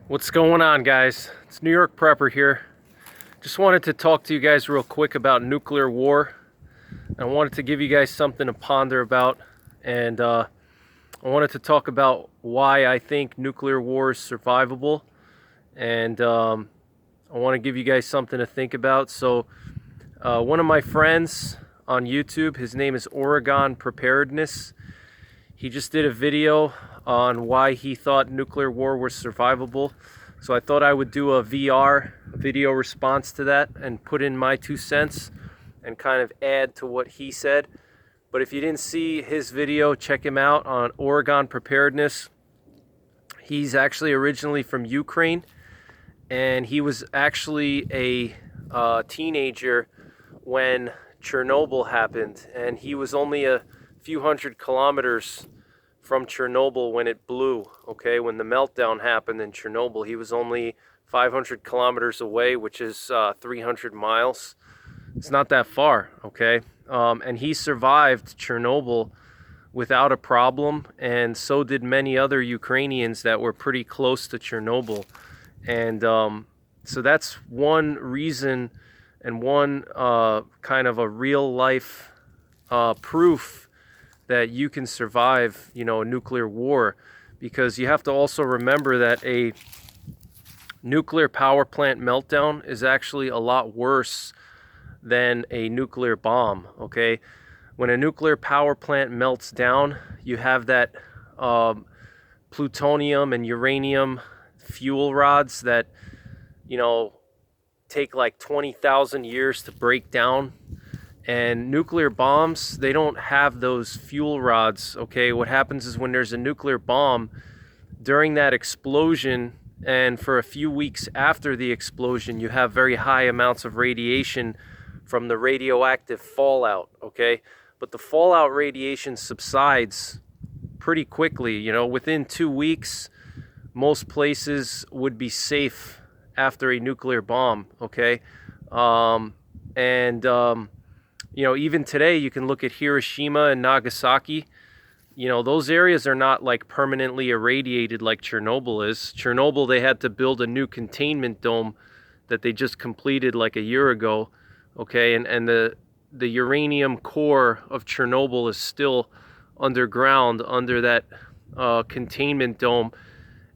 What's going on, guys? It's NYPrepper here. Just wanted to talk to you guys real quick about nuclear war. I wanted to give you guys something to ponder about, and I wanted to talk about why I think nuclear war is survivable, and I want to give you guys something to think about. So one of my friends on YouTube, his name is Preparedness. He just did a video on why he thought nuclear war was survivable. So I thought I would do a VR video response to that and put in my 2 cents and kind of add to what he said. But if you didn't see his video, check him out on Preparedness. He's actually originally from Ukraine, and he was actually a teenager when Chernobyl happened, and he was only a few hundred kilometers from Chernobyl when it blew, okay? When the meltdown happened in Chernobyl, he was only 500 kilometers away, which is 300 miles. It's not that far, okay? And he survived Chernobyl without a problem, and so did many other Ukrainians that were pretty close to Chernobyl. And so that's one reason and one kind of a real life proof that you can survive, a nuclear war, because you have to also remember that a nuclear power plant meltdown is actually a lot worse than a nuclear bomb, okay? When a nuclear power plant melts down, you have that plutonium and uranium fuel rods that, take like 20,000 years to break down. And nuclear bombs, they don't have those fuel rods, okay? What happens is when there's a nuclear bomb, during that explosion and for a few weeks after the explosion, you have very high amounts of radiation from the radioactive fallout, okay? But the fallout radiation subsides pretty quickly, within 2 weeks, most places would be safe after a nuclear bomb, okay? Even today, you can look at Hiroshima and Nagasaki. Those areas are not like permanently irradiated like Chernobyl is. Chernobyl, they had to build a new containment dome that they just completed like a year ago. Okay, and the uranium core of Chernobyl is still underground under that containment dome.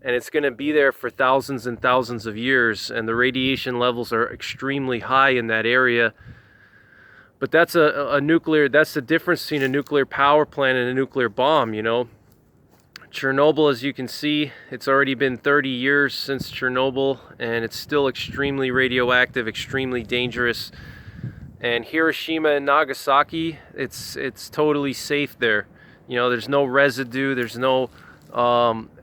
And it's going to be there for thousands and thousands of years. And the radiation levels are extremely high in that area. But that's that's the difference between a nuclear power plant and a nuclear bomb, Chernobyl, as you can see, it's already been 30 years since Chernobyl, and it's still extremely radioactive, extremely dangerous. And Hiroshima and Nagasaki, it's totally safe there. There's no residue, there's no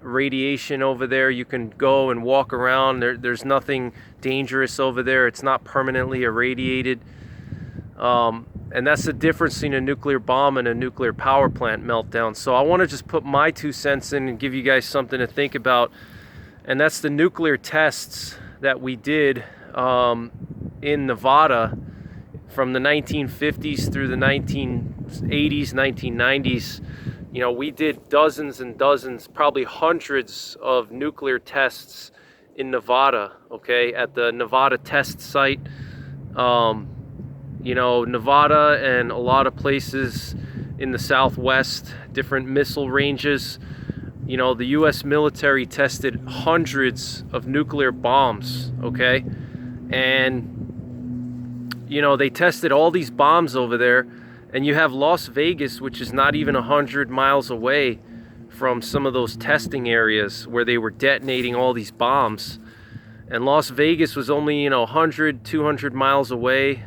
radiation over there. You can go and walk around. There's nothing dangerous over there. It's not permanently irradiated. And that's the difference between a nuclear bomb and a nuclear power plant meltdown. So I want to just put my 2 cents in and give you guys something to think about. And that's the nuclear tests that we did in Nevada from the 1950s through the 1980s, 1990s. We did dozens and dozens, probably hundreds of nuclear tests in Nevada, okay, at the Nevada test site. Nevada and a lot of places in the Southwest, different missile ranges. The U.S. military tested hundreds of nuclear bombs, okay? And, they tested all these bombs over there. And you have Las Vegas, which is not even 100 miles away from some of those testing areas where they were detonating all these bombs. And Las Vegas was only, 100, 200 miles away,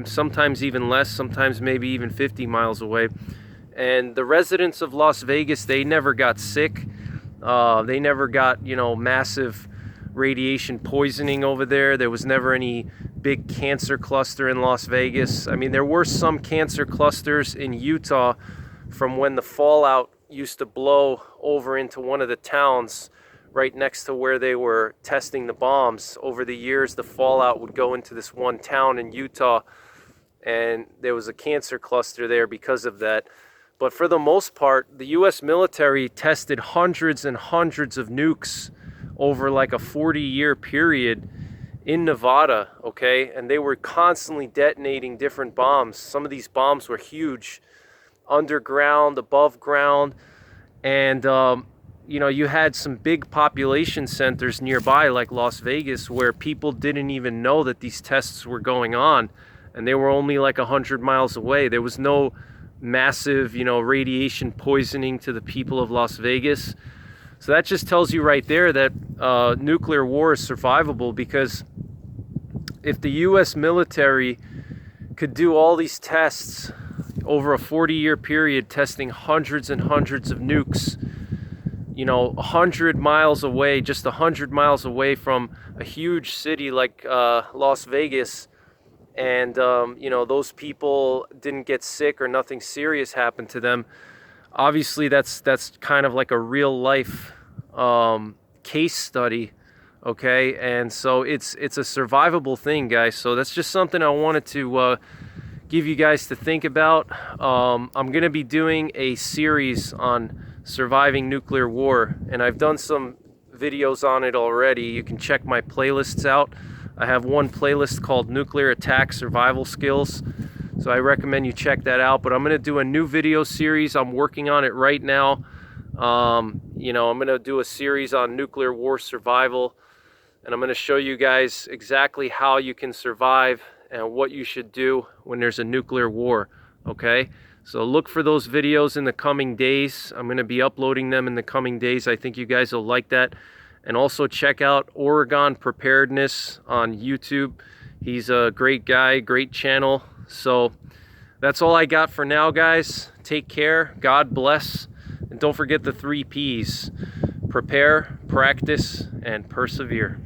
sometimes even less, sometimes maybe even 50 miles away. And the residents of Las Vegas, they never got sick. They never got, massive radiation poisoning over there. There was never any big cancer cluster in Las Vegas. I mean, there were some cancer clusters in Utah from when the fallout used to blow over into one of the towns right next to where they were testing the bombs. Over the years, the fallout would go into this one town in Utah, and there was a cancer cluster there because of that. But for the most part, the U.S. military tested hundreds and hundreds of nukes over like a 40-year period in Nevada, okay? And they were constantly detonating different bombs. Some of these bombs were huge, underground, above ground, and you know, you had some big population centers nearby like Las Vegas where people didn't even know that these tests were going on, and they were only like 100 miles away. There was no massive, you know, radiation poisoning to the people of Las Vegas. So that just tells you right there that nuclear war is survivable, because if the US military could do all these tests over a 40-year period, testing hundreds and hundreds of nukes, you know, 100 miles away, just 100 miles away from a huge city like Las Vegas, and you know, those people didn't get sick or nothing serious happened to them, obviously that's kind of like a real life case study, okay? And so it's a survivable thing, guys. So that's just something I wanted to give you guys to think about. I'm gonna be doing a series on surviving nuclear war, and I've done some videos on it already. You can check my playlists out. I have one playlist called Nuclear Attack Survival Skills, so I recommend you check that out. But I'm going to do a new video series. I'm working on it right now. You know, I'm going to do a series on nuclear war survival, and I'm going to show you guys exactly how you can survive and what you should do when there's a nuclear war, okay? So look for those videos in the coming days. I'm going to be uploading them in the coming days. I think you guys will like that. And also check out Oregon Preparedness on YouTube. He's a great guy, great channel. So that's all I got for now, guys. Take care, God bless, and don't forget the 3 Ps: prepare, practice, and persevere.